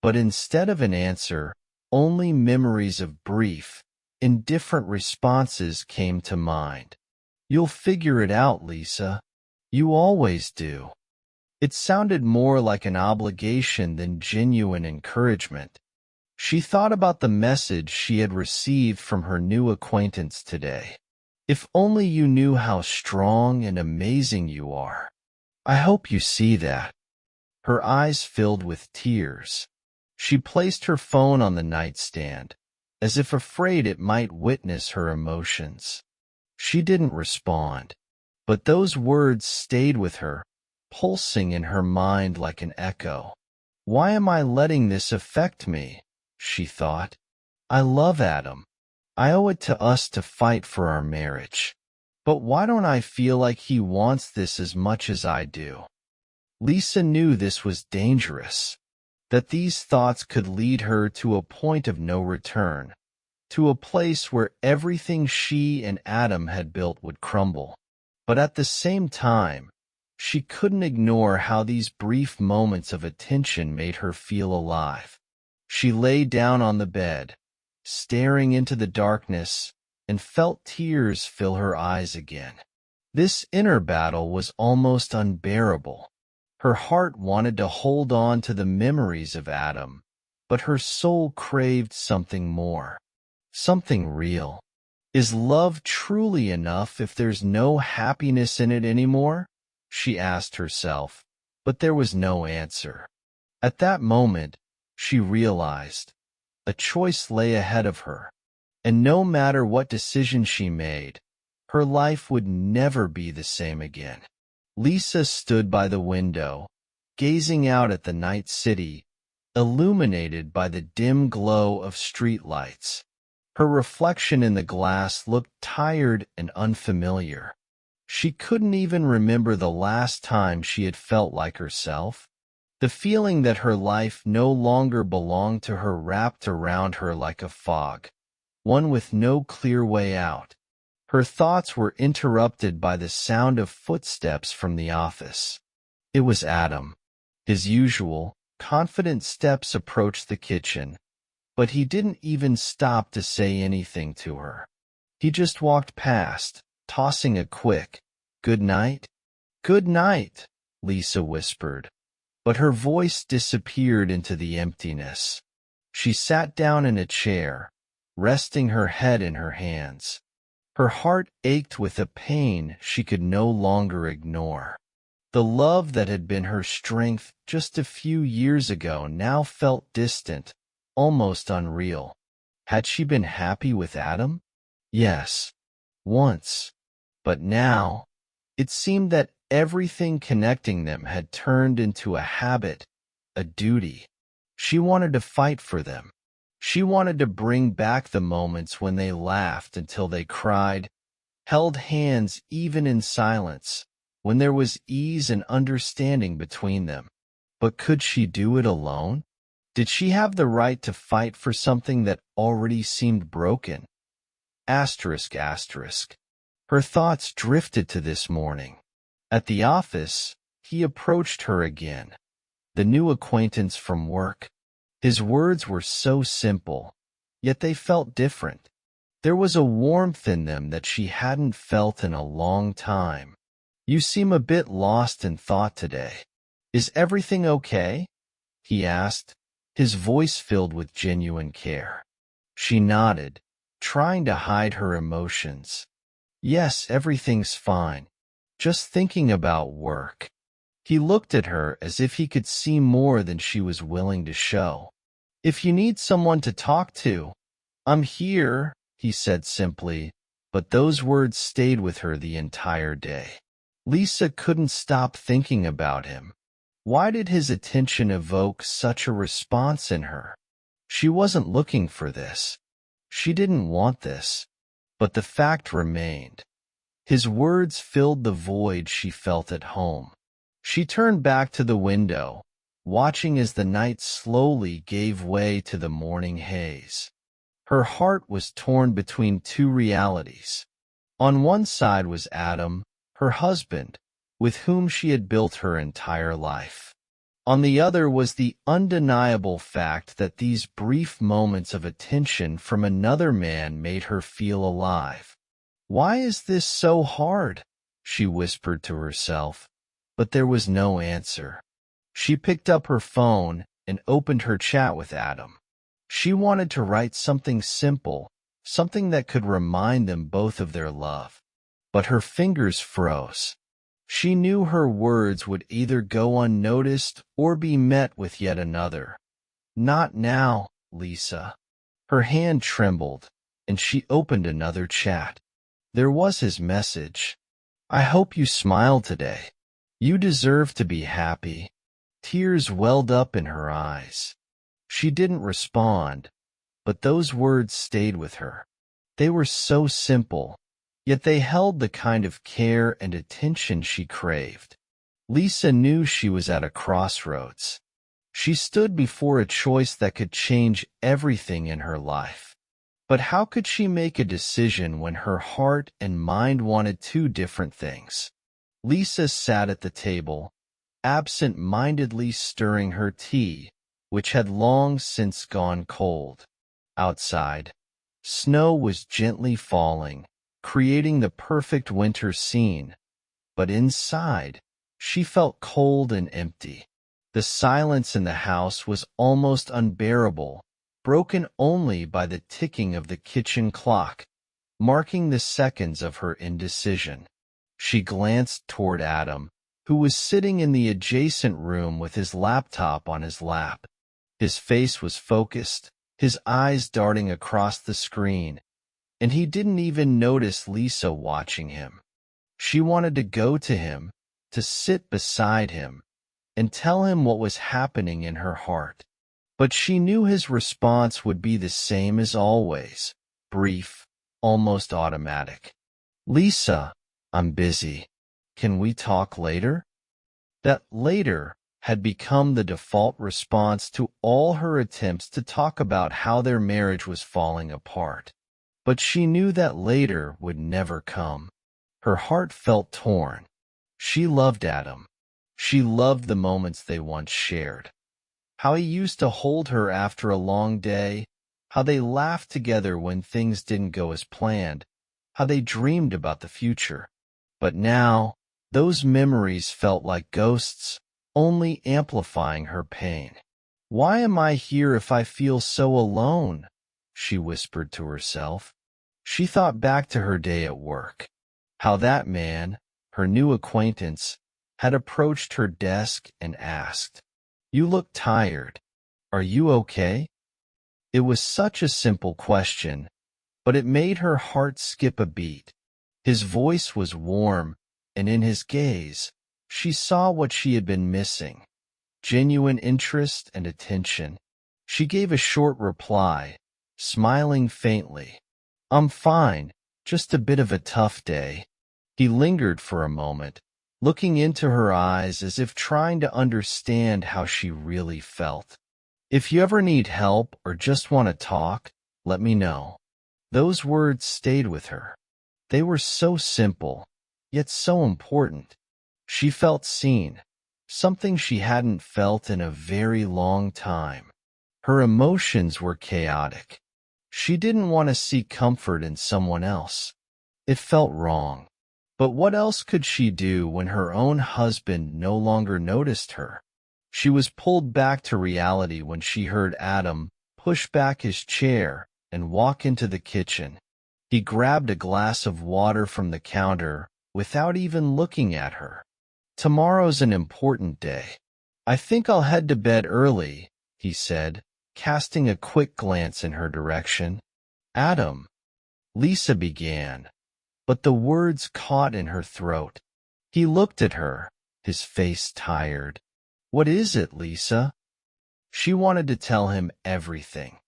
but instead of an answer, only memories of brief, indifferent responses came to mind. "You'll figure it out, Lisa. You always do." It sounded more like an obligation than genuine encouragement. She thought about the message she had received from her new acquaintance today. "If only you knew how strong and amazing you are. I hope you see that." Her eyes filled with tears. She placed her phone on the nightstand, as if afraid it might witness her emotions. She didn't respond, but those words stayed with her, pulsing in her mind like an echo. "Why am I letting this affect me?" she thought. "I love Adam. I owe it to us to fight for our marriage. But why don't I feel like he wants this as much as I do?" Lisa knew this was dangerous, that these thoughts could lead her to a point of no return, to a place where everything she and Adam had built would crumble. But at the same time, she couldn't ignore how these brief moments of attention made her feel alive. She lay down on the bed, staring into the darkness, and felt tears fill her eyes again. This inner battle was almost unbearable. Her heart wanted to hold on to the memories of Adam, but her soul craved something more, something real. Is love truly enough if there's no happiness in it anymore? She asked herself, but there was no answer. At that moment, she realized a choice lay ahead of her, and no matter what decision she made, her life would never be the same again. Lisa stood by the window, gazing out at the night city, illuminated by the dim glow of streetlights. Her reflection in the glass looked tired and unfamiliar. She couldn't even remember the last time she had felt like herself. The feeling that her life no longer belonged to her wrapped around her like a fog, one with no clear way out. Her thoughts were interrupted by the sound of footsteps from the office. It was Adam. His usual, confident steps approached the kitchen, but he didn't even stop to say anything to her. He just walked past, tossing a quick, "Good night?" "Good night," Lisa whispered, but her voice disappeared into the emptiness. She sat down in a chair, resting her head in her hands. Her heart ached with a pain she could no longer ignore. The love that had been her strength just a few years ago now felt distant, almost unreal. Had she been happy with Adam? Yes, once. But now, it seemed that everything connecting them had turned into a habit, a duty. She wanted to fight for them. She wanted to bring back the moments when they laughed until they cried, held hands even in silence, when there was ease and understanding between them. But could she do it alone? Did she have the right to fight for something that already seemed broken? Asterisk, asterisk. Her thoughts drifted to this morning. At the office, he approached her again, the new acquaintance from work. His words were so simple, yet they felt different. There was a warmth in them that she hadn't felt in a long time. "You seem a bit lost in thought today. Is everything okay?" he asked, his voice filled with genuine care. She nodded, trying to hide her emotions. "Yes, everything's fine. Just thinking about work." He looked at her as if he could see more than she was willing to show. "If you need someone to talk to, I'm here," he said simply, but those words stayed with her the entire day. Lisa couldn't stop thinking about him. Why did his attention evoke such a response in her? She wasn't looking for this. She didn't want this. But the fact remained. His words filled the void she felt at home. She turned back to the window, watching as the night slowly gave way to the morning haze. Her heart was torn between two realities. On one side was Adam, her husband, with whom she had built her entire life. On the other was the undeniable fact that these brief moments of attention from another man made her feel alive. "Why is this so hard?" she whispered to herself, but there was no answer. She picked up her phone and opened her chat with Adam. She wanted to write something simple, something that could remind them both of their love. But her fingers froze. She knew her words would either go unnoticed or be met with yet another. "Not now, Lisa." Her hand trembled, and she opened another chat. There was his message. "I hope you smiled today. You deserve to be happy." Tears welled up in her eyes. She didn't respond, but those words stayed with her. They were so simple, yet they held the kind of care and attention she craved. Lisa knew she was at a crossroads. She stood before a choice that could change everything in her life. But how could she make a decision when her heart and mind wanted two different things? Lisa sat at the table, absent-mindedly stirring her tea, which had long since gone cold. Outside, Snow was gently falling, creating the perfect winter scene, but inside, she felt cold and empty. The silence in the house was almost unbearable, broken only by the ticking of the kitchen clock, marking the seconds of her indecision. She glanced toward Adam, who was sitting in the adjacent room with his laptop on his lap. His face was focused, his eyes darting across the screen, and he didn't even notice Lisa watching him. She wanted to go to him, to sit beside him, and tell him what was happening in her heart. But she knew his response would be the same as always, brief, almost automatic. "Lisa, I'm busy. Can we talk later?" That later had become the default response to all her attempts to talk about how their marriage was falling apart. But she knew that later would never come. Her heart felt torn. She loved Adam. She loved the moments they once shared. How he used to hold her after a long day, how they laughed together when things didn't go as planned, how they dreamed about the future. But now, those memories felt like ghosts, only amplifying her pain. "Why am I here if I feel so alone?" she whispered to herself. She thought back to her day at work, how that man, her new acquaintance, had approached her desk and asked, "You look tired. Are you okay?" It was such a simple question, but it made her heart skip a beat. His voice was warm, and in his gaze, she saw what she had been missing: genuine interest and attention. She gave a short reply, smiling faintly. "I'm fine, just a bit of a tough day." He lingered for a moment, looking into her eyes as if trying to understand how she really felt. "If you ever need help or just want to talk, let me know." Those words stayed with her. They were so simple, yet so important. She felt seen, something she hadn't felt in a very long time. Her emotions were chaotic. She didn't want to seek comfort in someone else. It felt wrong. But what else could she do when her own husband no longer noticed her? She was pulled back to reality when she heard Adam push back his chair and walk into the kitchen. He grabbed a glass of water from the counter without even looking at her. "Tomorrow's an important day. I think I'll head to bed early," he said, casting a quick glance in her direction. "Adam," Lisa began, but the words caught in her throat. He looked at her, his face tired. "What is it, Lisa?" She wanted to tell him everything.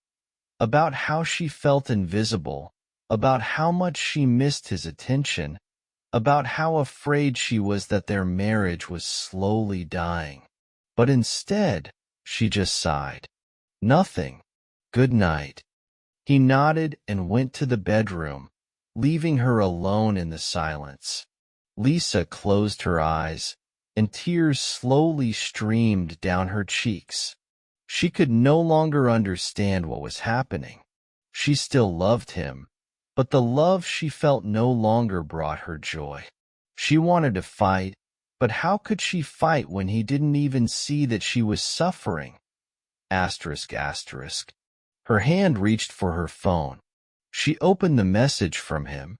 About how she felt invisible, about how much she missed his attention, about how afraid she was that their marriage was slowly dying. But instead, she just sighed. "Nothing. Good night." He nodded and went to the bedroom, leaving her alone in the silence. Lisa closed her eyes, and tears slowly streamed down her cheeks. She could no longer understand what was happening. She still loved him, but the love she felt no longer brought her joy. She wanted to fight, but how could she fight when he didn't even see that she was suffering? Asterisk, asterisk. Her hand reached for her phone. She opened the message from him.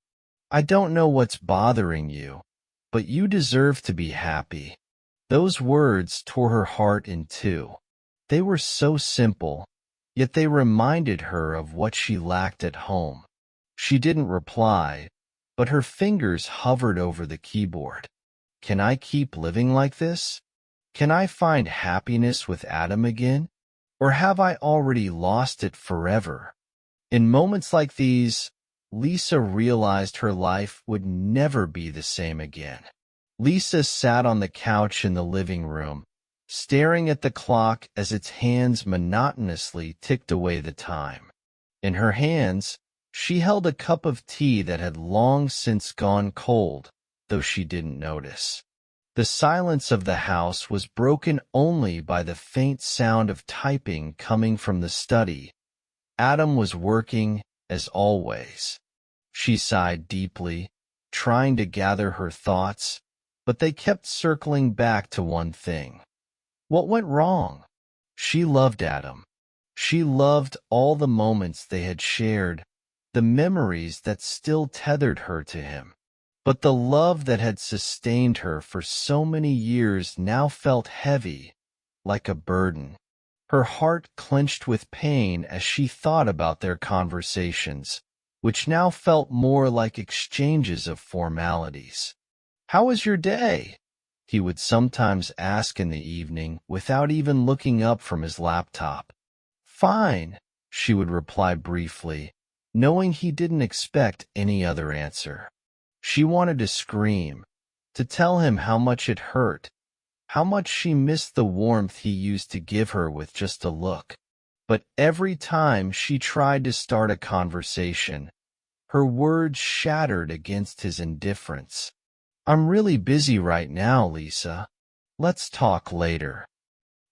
"I don't know what's bothering you, but you deserve to be happy." Those words tore her heart in two. They were so simple, yet they reminded her of what she lacked at home. She didn't reply, but her fingers hovered over the keyboard. Can I keep living like this? Can I find happiness with Adam again? Or have I already lost it forever? In moments like these, Lisa realized her life would never be the same again. Lisa sat on the couch in the living room, staring at the clock as its hands monotonously ticked away the time. In her hands, she held a cup of tea that had long since gone cold, though she didn't notice. The silence of the house was broken only by the faint sound of typing coming from the study. Adam was working, as always. She sighed deeply, trying to gather her thoughts, but they kept circling back to one thing. What went wrong? She loved Adam. She loved all the moments they had shared, the memories that still tethered her to him. But the love that had sustained her for so many years now felt heavy, like a burden. Her heart clenched with pain as she thought about their conversations, which now felt more like exchanges of formalities. "How was your day?" he would sometimes ask in the evening without even looking up from his laptop. "Fine," she would reply briefly, knowing he didn't expect any other answer. She wanted to scream, to tell him how much it hurt, how much she missed the warmth he used to give her with just a look. But every time she tried to start a conversation, her words shattered against his indifference. "I'm really busy right now, Lisa. Let's talk later."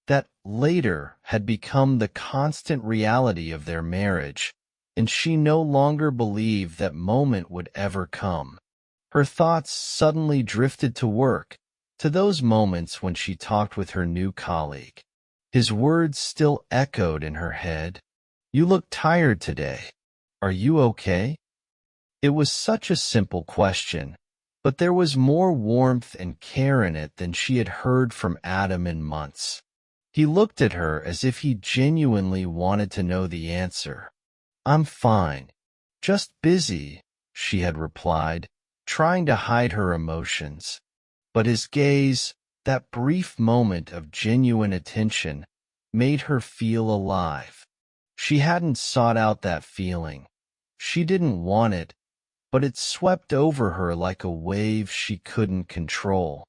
That later had become the constant reality of their marriage, and she no longer believed that moment would ever come. Her thoughts suddenly drifted to work, to those moments when she talked with her new colleague. His words still echoed in her head. "You look tired today. Are you okay?" It was such a simple question, but there was more warmth and care in it than she had heard from Adam in months. He looked at her as if he genuinely wanted to know the answer. "I'm fine. Just busy," she had replied, trying to hide her emotions. But his gaze, that brief moment of genuine attention, made her feel alive. She hadn't sought out that feeling. She didn't want it, but it swept over her like a wave she couldn't control.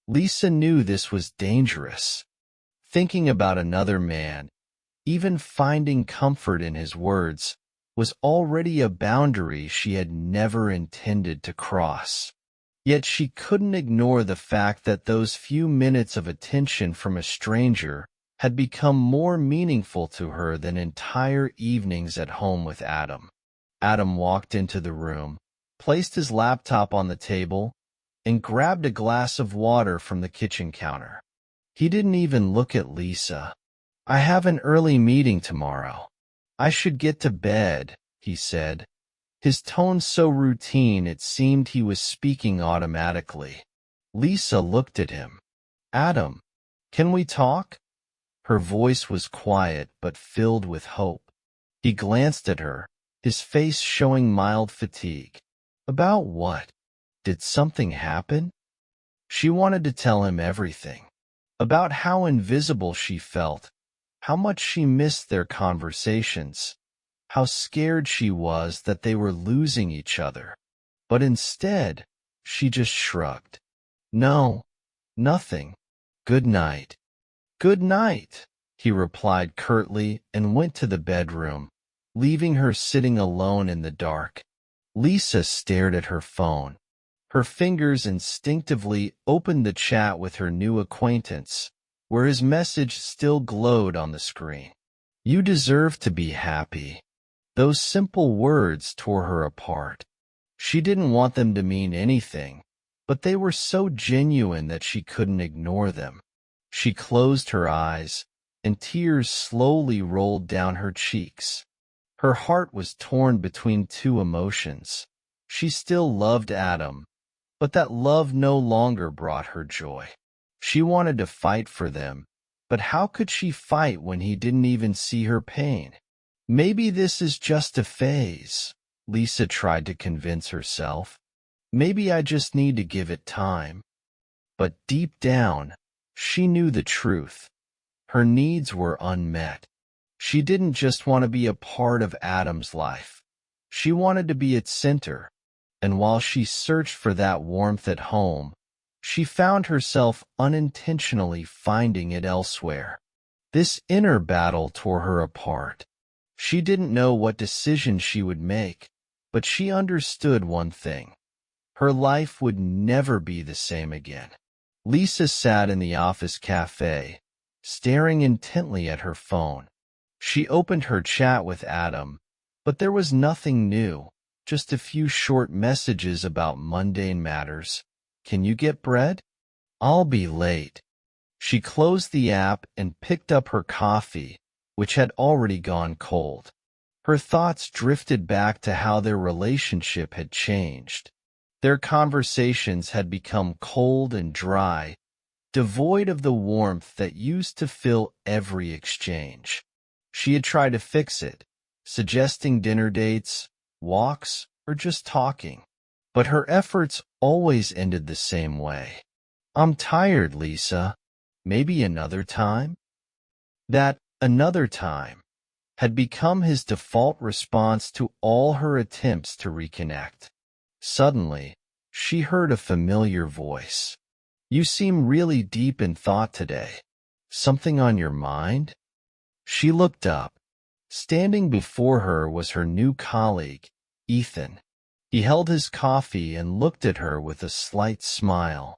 Lisa knew this was dangerous. Thinking about another man, even finding comfort in his words, was already a boundary she had never intended to cross. Yet she couldn't ignore the fact that those few minutes of attention from a stranger had become more meaningful to her than entire evenings at home with Adam. Adam walked into the room, placed his laptop on the table, and grabbed a glass of water from the kitchen counter. He didn't even look at Lisa. "I have an early meeting tomorrow. I should get to bed," he said, his tone so routine it seemed he was speaking automatically. Lisa looked at him. "Adam, can we talk?" Her voice was quiet but filled with hope. He glanced at her, his face showing mild fatigue. "About what? Did something happen?" She wanted to tell him everything. About how invisible she felt, how much she missed their conversations, how scared she was that they were losing each other. But instead, she just shrugged. "No, nothing. Good night." "Good night," he replied curtly and went to the bedroom, leaving her sitting alone in the dark. Lisa stared at her phone. Her fingers instinctively opened the chat with her new acquaintance, where his message still glowed on the screen. "You deserve to be happy." Those simple words tore her apart. She didn't want them to mean anything, but they were so genuine that she couldn't ignore them. She closed her eyes, and tears slowly rolled down her cheeks. Her heart was torn between two emotions. She still loved Adam, but that love no longer brought her joy. She wanted to fight for them, but how could she fight when he didn't even see her pain? "Maybe this is just a phase," Lisa tried to convince herself. "Maybe I just need to give it time." But deep down, she knew the truth. Her needs were unmet. She didn't just want to be a part of Adam's life. She wanted to be its center. And while she searched for that warmth at home, she found herself unintentionally finding it elsewhere. This inner battle tore her apart. She didn't know what decision she would make, but she understood one thing. Her life would never be the same again. Lisa sat in the office cafe, staring intently at her phone. She opened her chat with Adam, But there was nothing new, just a few short messages about mundane matters. Can you get bread? I'll be late. She closed the app and picked up her coffee, which had already gone cold. Her thoughts drifted back to how their relationship had changed. Their conversations had become cold and dry, devoid of the warmth that used to fill every exchange. She had tried to fix it, suggesting dinner dates, walks, or just talking. But her efforts always ended the same way. I'm tired, Lisa. Maybe another time? That another time had become his default response to all her attempts to reconnect. Suddenly, she heard a familiar voice. You seem really deep in thought today. Something on your mind? She looked up. Standing before her was her new colleague, Ethan. He held his coffee and looked at her with a slight smile.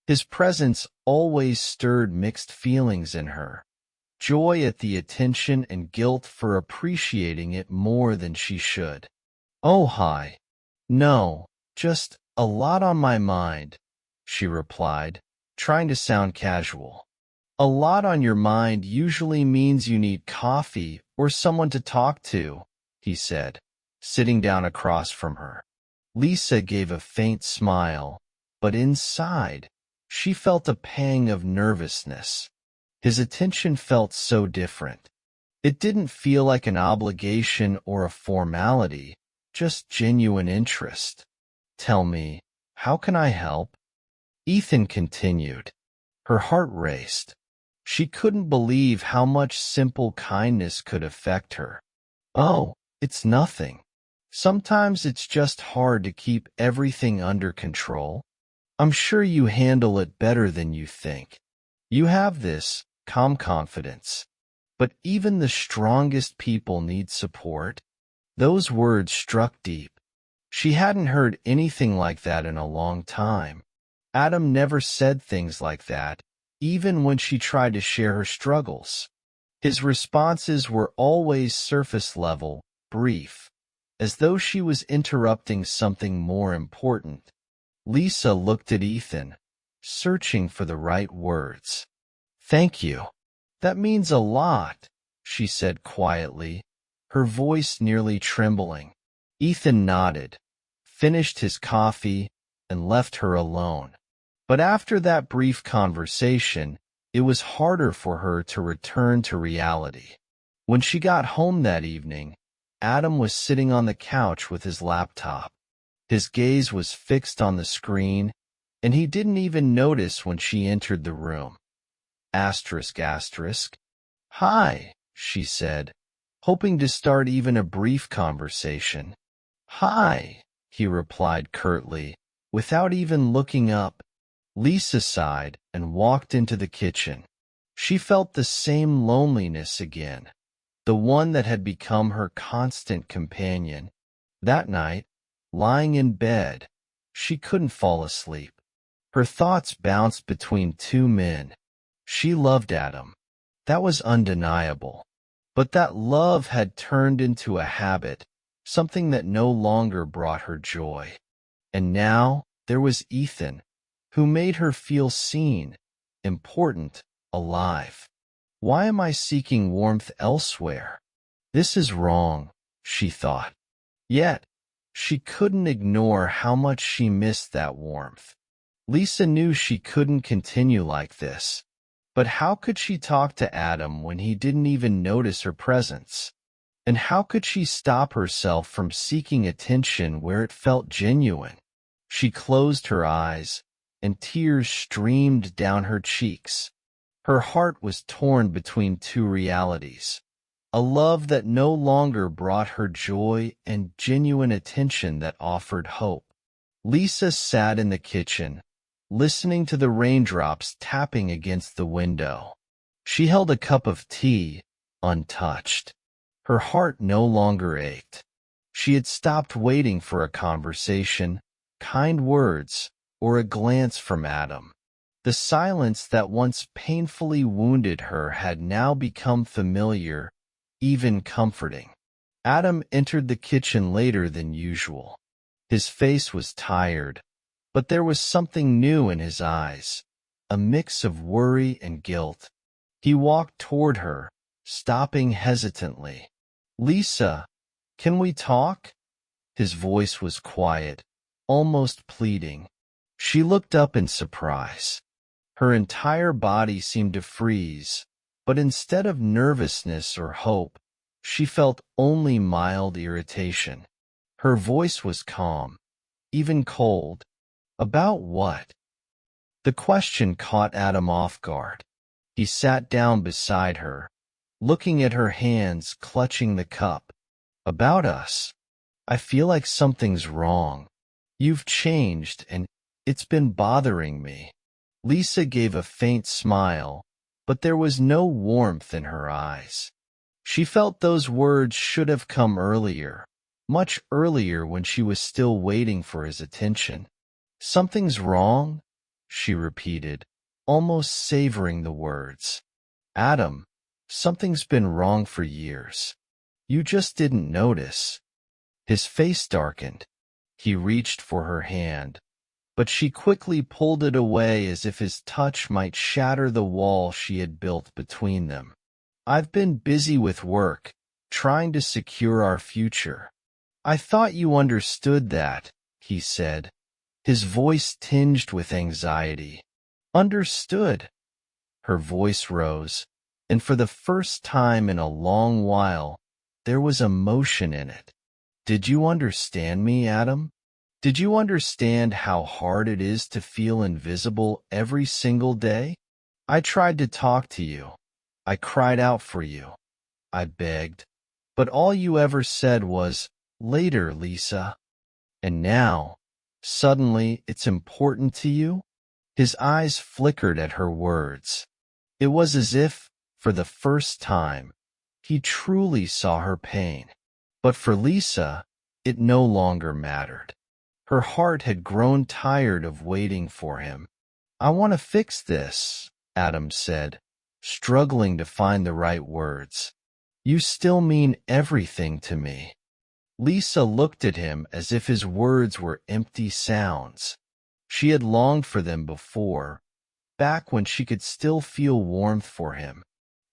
His presence always stirred mixed feelings in her. Joy at the attention and guilt for appreciating it more than she should. Oh, hi. No, just a lot on my mind, she replied, trying to sound casual. A lot on your mind usually means you need coffee or someone to talk to, he said, sitting down across from her. Lisa gave a faint smile, but inside, she felt a pang of nervousness. His attention felt so different. It didn't feel like an obligation or a formality, just genuine interest. Tell me, how can I help? Ethan continued. Her heart raced. She couldn't believe how much simple kindness could affect her. Oh, it's nothing. Sometimes it's just hard to keep everything under control. I'm sure you handle it better than you think. You have this calm confidence. But even the strongest people need support. Those words struck deep. She hadn't heard anything like that in a long time. Adam never said things like that, even when she tried to share her struggles. His responses were always surface level, brief, as though she was interrupting something more important. Lisa looked at Ethan, searching for the right words. Thank you. That means a lot, she said quietly, her voice nearly trembling. Ethan nodded, finished his coffee, and left her alone. But after that brief conversation, it was harder for her to return to reality. When she got home that evening, Adam was sitting on the couch with his laptop. His gaze was fixed on the screen, and he didn't even notice when she entered the room. Asterisk, asterisk. Hi, she said, hoping to start even a brief conversation. Hi, he replied curtly, without even looking up. Lisa sighed and walked into the kitchen. She felt the same loneliness again, the one that had become her constant companion. That night, lying in bed, she couldn't fall asleep. Her thoughts bounced between two men. She loved Adam. That was undeniable. But that love had turned into a habit, something that no longer brought her joy. And now there was Ethan, who made her feel seen, important, alive. Why am I seeking warmth elsewhere? This is wrong, she thought. Yet, she couldn't ignore how much she missed that warmth. Lisa knew she couldn't continue like this. But how could she talk to Adam when he didn't even notice her presence? And how could she stop herself from seeking attention where it felt genuine? She closed her eyes, and tears streamed down her cheeks. Her heart was torn between two realities: a love that no longer brought her joy and genuine attention that offered hope. Lisa sat in the kitchen, listening to the raindrops tapping against the window. She held a cup of tea, untouched. Her heart no longer ached. She had stopped waiting for a conversation, kind words, or a glance from Adam. The silence that once painfully wounded her had now become familiar, even comforting. Adam entered the kitchen later than usual. His face was tired, but there was something new in his eyes, a mix of worry and guilt. He walked toward her, stopping hesitantly. "Lisa, can we talk?" His voice was quiet, almost pleading. She looked up in surprise. Her entire body seemed to freeze, but instead of nervousness or hope, she felt only mild irritation. Her voice was calm, even cold. "About what?" The question caught Adam off guard. He sat down beside her, looking at her hands clutching the cup. "About us. I feel like something's wrong. You've changed, and it's been bothering me." Lisa gave a faint smile, but there was no warmth in her eyes. She felt those words should have come earlier, much earlier when she was still waiting for his attention. "Something's wrong?" she repeated, almost savoring the words. "Adam, something's been wrong for years. You just didn't notice." His face darkened. He reached for her hand, but she quickly pulled it away as if his touch might shatter the wall she had built between them. "I've been busy with work, trying to secure our future." "I thought you understood that," he said, his voice tinged with anxiety. "Understood?" Her voice rose, and for the first time in a long while, there was emotion in it. "Did you understand me, Adam? Did you understand how hard it is to feel invisible every single day? I tried to talk to you. I cried out for you. I begged. But all you ever said was, 'Later, Lisa.' And now, suddenly, it's important to you?" His eyes flickered at her words. It was as if, for the first time, he truly saw her pain. But for Lisa, it no longer mattered. Her heart had grown tired of waiting for him. "I want to fix this," Adam said, struggling to find the right words. "You still mean everything to me." Lisa looked at him as if his words were empty sounds. She had longed for them before, back when she could still feel warmth for him.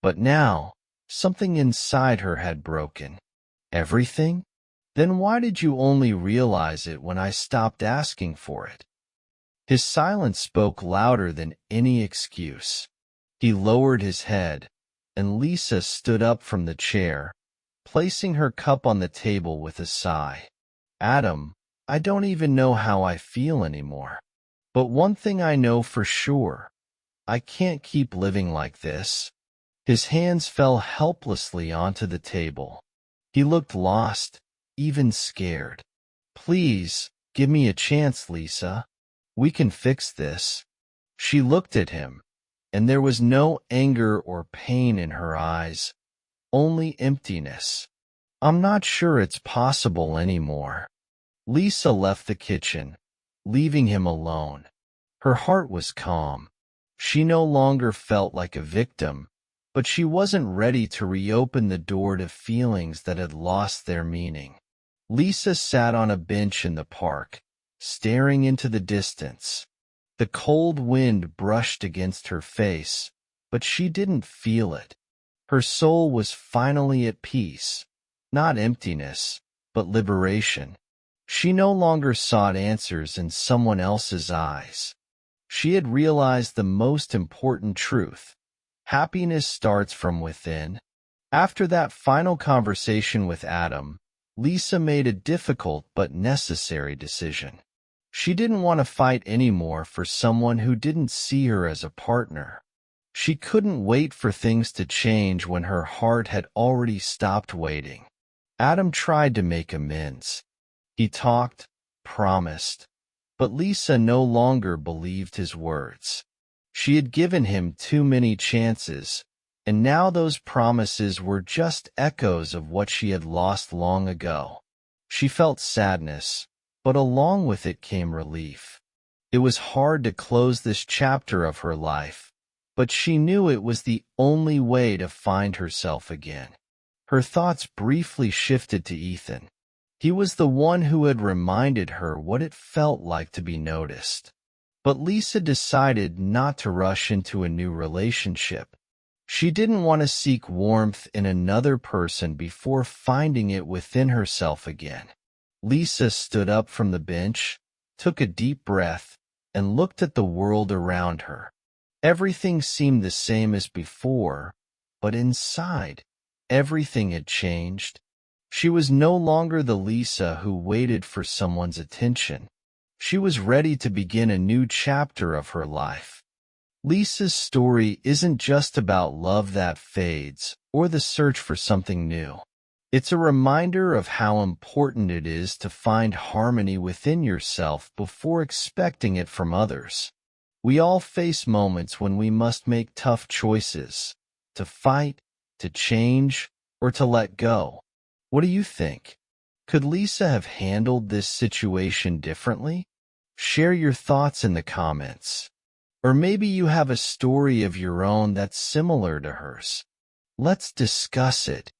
But now, something inside her had broken. "Everything? Then why did you only realize it when I stopped asking for it?" His silence spoke louder than any excuse. He lowered his head, and Lisa stood up from the chair, placing her cup on the table with a sigh. "Adam, I don't even know how I feel anymore. But one thing I know for sure, I can't keep living like this." His hands fell helplessly onto the table. He looked lost, even scared. "Please, give me a chance, Lisa. We can fix this." She looked at him, and there was no anger or pain in her eyes, only emptiness. "I'm not sure it's possible anymore." Lisa left the kitchen, leaving him alone. Her heart was calm. She no longer felt like a victim, but she wasn't ready to reopen the door to feelings that had lost their meaning. Lisa sat on a bench in the park, staring into the distance. The cold wind brushed against her face, but she didn't feel it. Her soul was finally at peace, not emptiness, but liberation. She no longer sought answers in someone else's eyes. She had realized the most important truth. Happiness starts from within. After that final conversation with Adam, Lisa made a difficult but necessary decision. She didn't want to fight anymore for someone who didn't see her as a partner. She couldn't wait for things to change when her heart had already stopped waiting. Adam tried to make amends. He talked, promised, but Lisa no longer believed his words. She had given him too many chances, and now those promises were just echoes of what she had lost long ago. She felt sadness, but along with it came relief. It was hard to close this chapter of her life, but she knew it was the only way to find herself again. Her thoughts briefly shifted to Ethan. He was the one who had reminded her what it felt like to be noticed. But Lisa decided not to rush into a new relationship. She didn't want to seek warmth in another person before finding it within herself again. Lisa stood up from the bench, took a deep breath, and looked at the world around her. Everything seemed the same as before, but inside, everything had changed. She was no longer the Lisa who waited for someone's attention. She was ready to begin a new chapter of her life. Lisa's story isn't just about love that fades or the search for something new. It's a reminder of how important it is to find harmony within yourself before expecting it from others. We all face moments when we must make tough choices, to fight, to change, or to let go. What do you think? Could Lisa have handled this situation differently? Share your thoughts in the comments. Or maybe you have a story of your own that's similar to hers. Let's discuss it.